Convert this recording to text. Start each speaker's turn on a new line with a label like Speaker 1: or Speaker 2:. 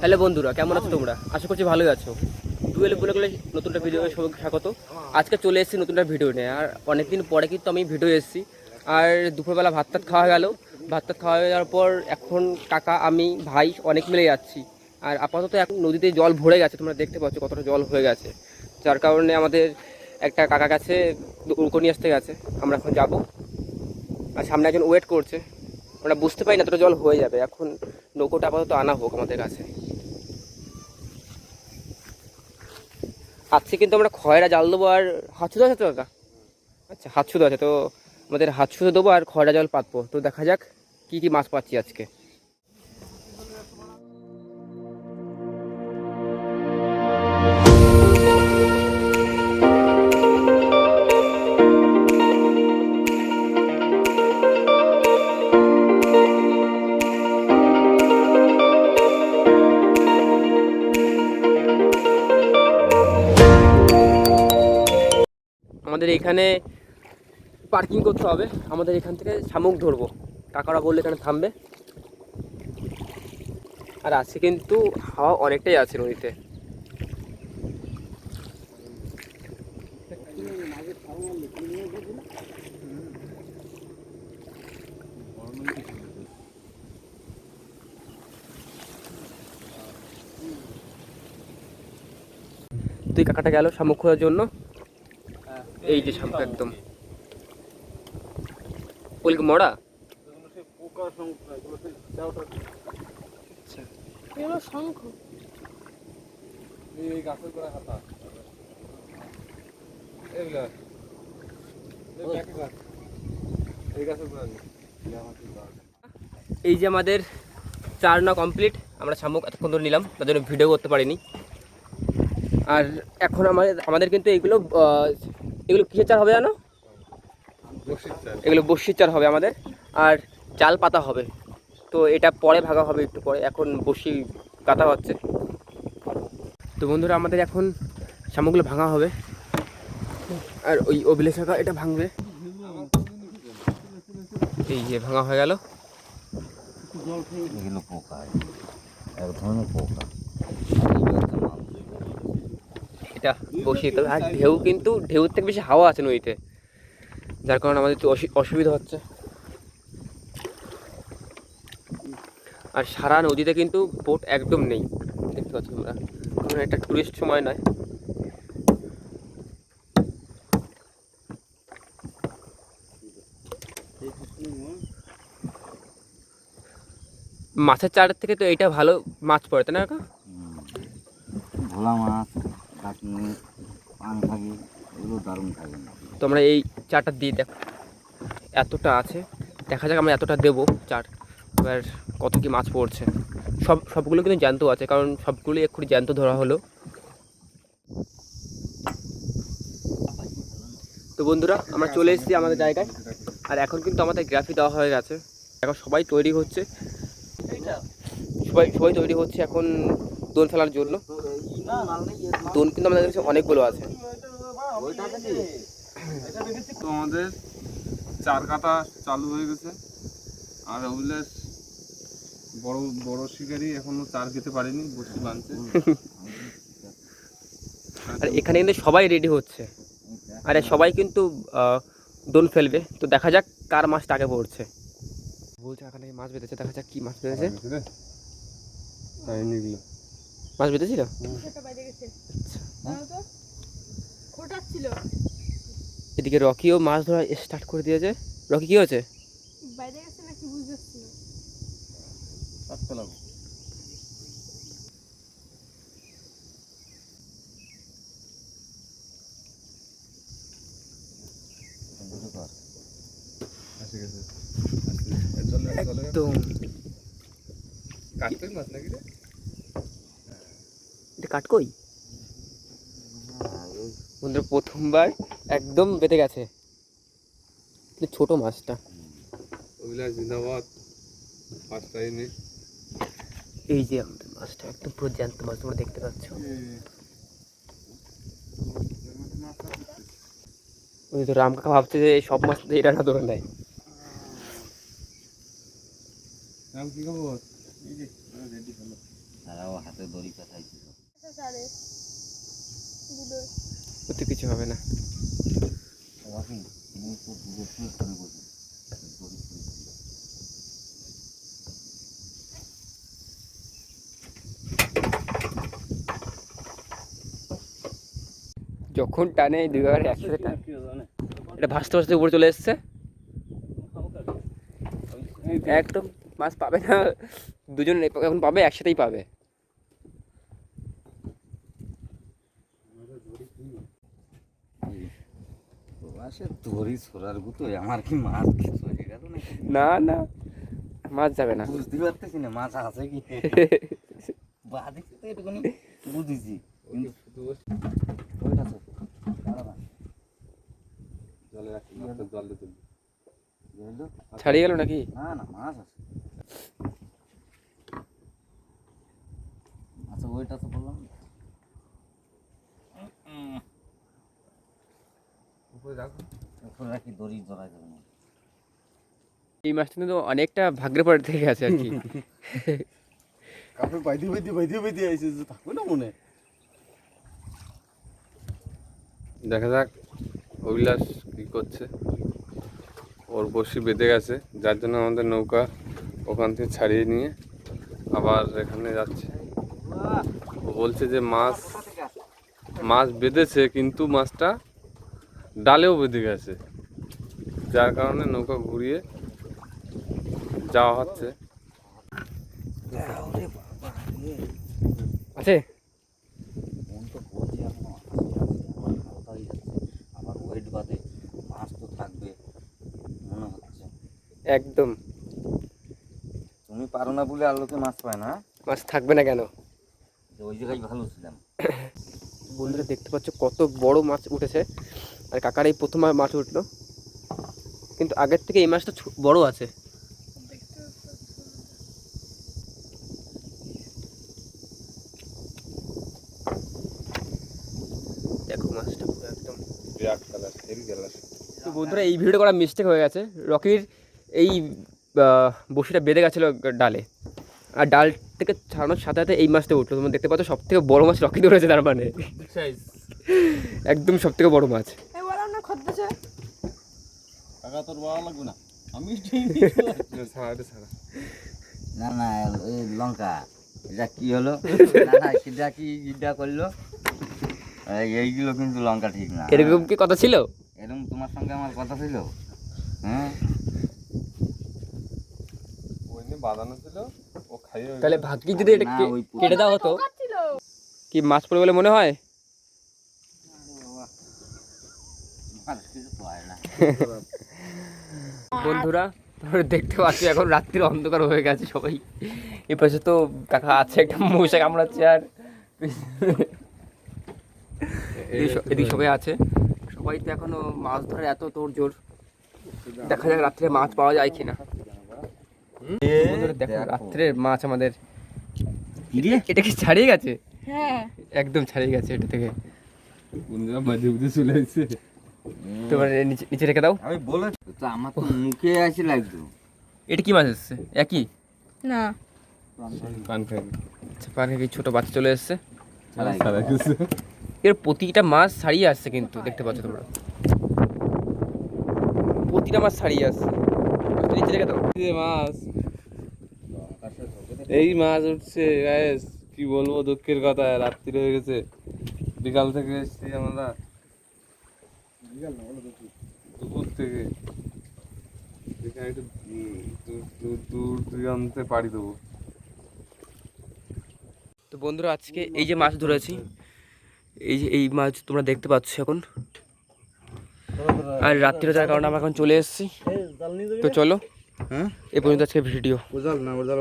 Speaker 1: Hello বন্ধুরা, কেমন আছো তোমরা? আশা করছি ভালোই আছো। ডুয়েল বলে গেলে নতুন একটা ভিডিও সবাইকে স্বাগত। আজকে চলে এসেছি নতুন একটা ভিডিও নিয়ে। আর অনেকদিন পরে কিন্তু আমি ভিডিও এসেছি। আর দুপুরবেলা ভাত টাত খাওয়া গেল। ভাত টাত খাওয়া যাওয়ার পর এখন কাকা, আমি, ভাই অনেক মিলে যাচ্ছি। আর আপাতত এখন নদীতে জল ভরে গেছে, তোমরা দেখতে পাচ্ছ কতটা জল হয়ে গেছে। যার কারণে আমাদের একটা কাকা কাছে নৌকো নিয়ে আসতে গেছে। আমরা এখন যাবো। আর সামনে একজন ওয়েট করছে। আমরা বুঝতে পারি না এতটা জল হয়ে যাবে। এখন নৌকোটা আপাতত আনা হোক আমাদের কাছে। আজকে কিন্তু আমরা খয়রা জাল দেবো আর হাতশুদো আছে তো দাদা? আচ্ছা, হাতশুদো আছে তো আমাদের হাতশুদো দেবো আর খয়রা জল পাতবো। তো দেখা যাক কি কি মাছ পাচ্ছি আজকে। আমাদের এখানে পার্কিং করতে হবে। আমাদের এখান থেকে শামুক ধরবো। কাকারা বললে এখানে থামবে। আর আজকে কিন্তু হাওয়া অনেকটাই আছে নদীতে। তুই কাকাটা গেল শামুক খোঁজার জন্য। এই যে শামুক একদম ওইগুলো মরা। আচ্ছা,
Speaker 2: এগুলো শঙ্খ।
Speaker 1: এই যে আমাদের 4 না কমপ্লিট। আমরা শামুক এতক্ষণ ধরে নিলাম, তার জন্য ভিডিও করতে পারিনি। আর এখন আমাদের কিন্তু এগুলো এগুলো কিসের চার হবে জানো? এগুলো বড়শির চার হবে আমাদের। আর জাল পাতা হবে। তো এটা পরে ভাগা হবে একটু পরে, এখন বড়শি কাটা হচ্ছে। তো বন্ধুরা, আমাদের এখন শামুকগুলো ভাঙা হবে। আর ওই অভিলেখ শাখা এটা ভাঙবে। এই যে ভাঙা হয়ে গেল।
Speaker 3: এগুলো পোকা, এক ধরনের পোকা।
Speaker 1: এটা বসিয়ে দিতে হবে। আর ঢেউ কিন্তু ঢেউর থেকে বেশি হাওয়া আছে নদীতে, যার কারণে আমাদের একটু অসুবিধা হচ্ছে। আর সারা নদীতে কিন্তু বোট একদম নেই, দেখতে পাচ্ছি তোমরা, কারণ এটা টুরিস্ট সময় নয়। মাছের চারের থেকে তো এইটা ভালো মাছ পড়ে, তাই না কাকা?
Speaker 3: ভোলা মাছ, কাটনি, পান থাকি, এগুলো দারুণ থাকে না।
Speaker 1: তো আমরা এই চারটা দিয়ে দেখো, এতটা আছে। দেখা যাক আমরা এতটা দেবো চার, এবার কত কি মাছ পড়ছে। সবগুলো কিন্তু জ্যান্ত আছে, কারণ সবগুলোই এক্ষুনি জ্যান্ত ধরা হলো। তো বন্ধুরা, আমরা চলে এসেছি আমাদের জায়গায়। আর এখন কিন্তু আমাদের গ্রাফি দেওয়া হয়ে গেছে। এখন সবাই তৈরি হচ্ছে, সবাই তৈরি হচ্ছে এখন দোল ফেলার জন্য। দোল কিন্তু আমাদের কাছে অনেকগুলো আছে।
Speaker 4: তো আমাদের চার কাটা চালু হয়ে গেছে। আর অভিলাষ বড় বড় শিকারি এখনো চার খেতে পারেনি, বসে বানছে।
Speaker 1: আর এখানে কিন্তু সবাই রেডি হচ্ছে। আরে সবাই কিন্তু দোল ফেলবে। তো দেখা যাক কার মাছটা আগে পড়ছে। বলছে এখানে মাছ বেঁধেছে, দেখা যাক কি মাছ বেঁধেছে। মাছ বেঁধেছিল। এদিকে রকিও মাছ ধরা স্টার্ট করে দিয়েছে। রকি কি হয়েছে? একদম এটা কাটকই বন্ধুরা, প্রথমবার একদম বেঁধে গেছে। ছোট মাছটা।
Speaker 4: অভিলাষ জিন্দাবাদ, ফার্স্ট টাইমে।
Speaker 1: এই যে আমাদের মাছটা একদম পুরো জ্যান্ত মাছ, তোমরা দেখতে পাচ্ছ। ওই তো রাম কাকা ভাবছে যে সব মাছ এটা না ধরে নেয়।
Speaker 4: কি খবর? রেডি হলো।
Speaker 3: তারাও হাতে দড়ি পেঁচাইছিল।
Speaker 1: ওতে কিছু হবে না।
Speaker 3: বাকি মুখ তো দুধের ফুল করে বসে দড়ি ফুল।
Speaker 1: যখন টানে দুই বার একসাথে টানে। এটা ভাসতে ভাসতে উপরে চলে এসছে। একদম মাছ পাবে না, দুজন এখন পাবে, একসাথেই পাবে।
Speaker 3: প্রবাসে দড়ি ছোড়ার গুতো আমার কি মাছ কিছু হয়ে গেল নাকি?
Speaker 1: না না, মাছ যাবে না।
Speaker 3: বুঝতে পারতেছি না মাছ আছে কি। বা দেখছি তো একটুখানি বুঝেছি কিন্তু ওইটা তো দাঁড়া
Speaker 4: জলে রাখি, মাছটা জলে তুলবি।
Speaker 3: বুঝলো?
Speaker 1: ছাড়িয়ে গেল নাকি?
Speaker 3: না না মাছ আছে। আচ্ছা ওইটা তো বললাম না।
Speaker 4: উপরে রাখো।
Speaker 3: উপরে রাখি দড়ি জড়াই যাবে না।
Speaker 1: এই মাছটা কিন্তু অনেকটা ভাগ্যের পরে থেকে আছে আর কি।
Speaker 2: কাপড় বাইতে আইছে যে থাকবে না মনে।
Speaker 4: দেখা যাক অভিলাষ কি করছে। ওর বড়শি বেঁধে গেছে, যার জন্য আমাদের নৌকা ওখান থেকে ছাড়িয়ে নিয়ে আবার এখানে যাচ্ছে। ও বলছে যে মাছ বেঁধেছে, কিন্তু মাছটা ডালেও বেঁধে গেছে, যার কারণে নৌকা ঘুরিয়ে যাওয়া হচ্ছে।
Speaker 1: আছে
Speaker 3: মন তো বলছে এখনো আবার হালকা হয়ে যাচ্ছে, আবার ওয়েট বাদে মাছ তো থাকবে মনে হচ্ছে।
Speaker 1: একদম।
Speaker 3: তুমি পারো না বলে আর লোকে মাছ পায় না,
Speaker 1: মাছ থাকবে না কেন?
Speaker 3: যে ওই জায়গায় ভালো ছিলাম।
Speaker 1: বন্ধুরা দেখতে পাচ্ছ কত বড় মাছ উঠেছে, আর কাকার এই প্রথম মাছ উঠলো, কিন্তু আগের থেকে এই মাছটা বড় আছে। দেখো মাছটা পুরো একদম। তো বন্ধুরা এই ভিডিওটা করা মিস্টেক হয়ে গেছে। রকির এই বড়শিটা বেঁধে গেছিলো ডালে, আর ডাল থেকে ছাড়ানোর সাথে সাথে এই মাছটা উঠলো। তোমরা দেখতে পাচ্ছ সব থেকে বড় মাছ রকি ধরেছে, তার মানে একদম সব থেকে বড় মাছ।
Speaker 2: টাকা তোর বাবা লাগবে না, আমি
Speaker 3: না না এই লঙ্কা এটা কি হলো? না না সেটা কি ইটা করলো? এইগুলো কিন্তু লঙ্কা ঠিক না।
Speaker 1: এরকম কি কথা ছিল?
Speaker 3: এরকম তোমার সঙ্গে আমার কথা ছিল? হ্যাঁ
Speaker 4: ওই নিয়ে বাঁধানো ছিল, ও খাইয়ে
Speaker 1: তাহলে ভাগ্যি যদি এটা
Speaker 3: না, ওই
Speaker 1: কেটে দেওয়া হতো, কি মাছ পড়ে বলে মনে হয়?
Speaker 3: মাছ কিছু পায় না।
Speaker 1: বন্ধুরা তোমরা দেখতে পাচ্ছ এখন রাত্রির অন্ধকার হয়ে গেছে, সবাই এ পাশে তো কাকা আছে, একটা মশা কামড়াচ্ছে, আর এদিকে সবাই আছে। সবাই তো এখনো মাছ ধরার এত তোর জোর। দেখা যাক রাত্রে মাছ পাওয়া যায় কিনা। বন্ধুরা দেখো রাত্রের মাছ আমাদের। এটা কি ছাড়িয়ে গেছে?
Speaker 5: হ্যাঁ
Speaker 1: একদম ছাড়িয়ে গেছে এটা থেকে।
Speaker 4: বন্ধুরা মাঝে বুঝে চলে আসছে।
Speaker 1: তোমার নিচে নিচে রেখে দাও।
Speaker 3: আমি বলেছি তো আমার তো মুখে আসে লাগতো।
Speaker 1: এটা কি মাছ এসছে? একই
Speaker 5: না
Speaker 4: কান খাই
Speaker 1: আচ্ছা, পার্কে কি ছোট বাচ্চা চলে এসছে।
Speaker 4: সারা কিছু
Speaker 1: এর প্রতিটা মাছ ছাড়িয়ে আসছে, কিন্তু দেখতে পাচ্ছ তোমরা প্রতিটা মাছ ছাড়িয়ে আসছে। নিচে রেখে দাও।
Speaker 4: মাছ, এই মাছ উঠছে গায়েস, কি বলবো দুঃখের কথা। রাত্রি হয়ে গেছে, বিকাল থেকে এসছি আমরা, দুপুর থেকে। এখানে একটু দূর দূরান্তে পাড়ি দেবো।
Speaker 1: তো বন্ধুরা আজকে এই যে মাছ ধরেছি, এই মাছ তোমরা দেখতে পাচ্ছ এখন। আর রাত্রিরে যার কারণে আমরা এখন চলে এসেছি। তো চলো,
Speaker 2: হ্যাঁ
Speaker 1: এ পর্যন্ত আজকে ভিডিও।
Speaker 2: ওজাল না ওজাল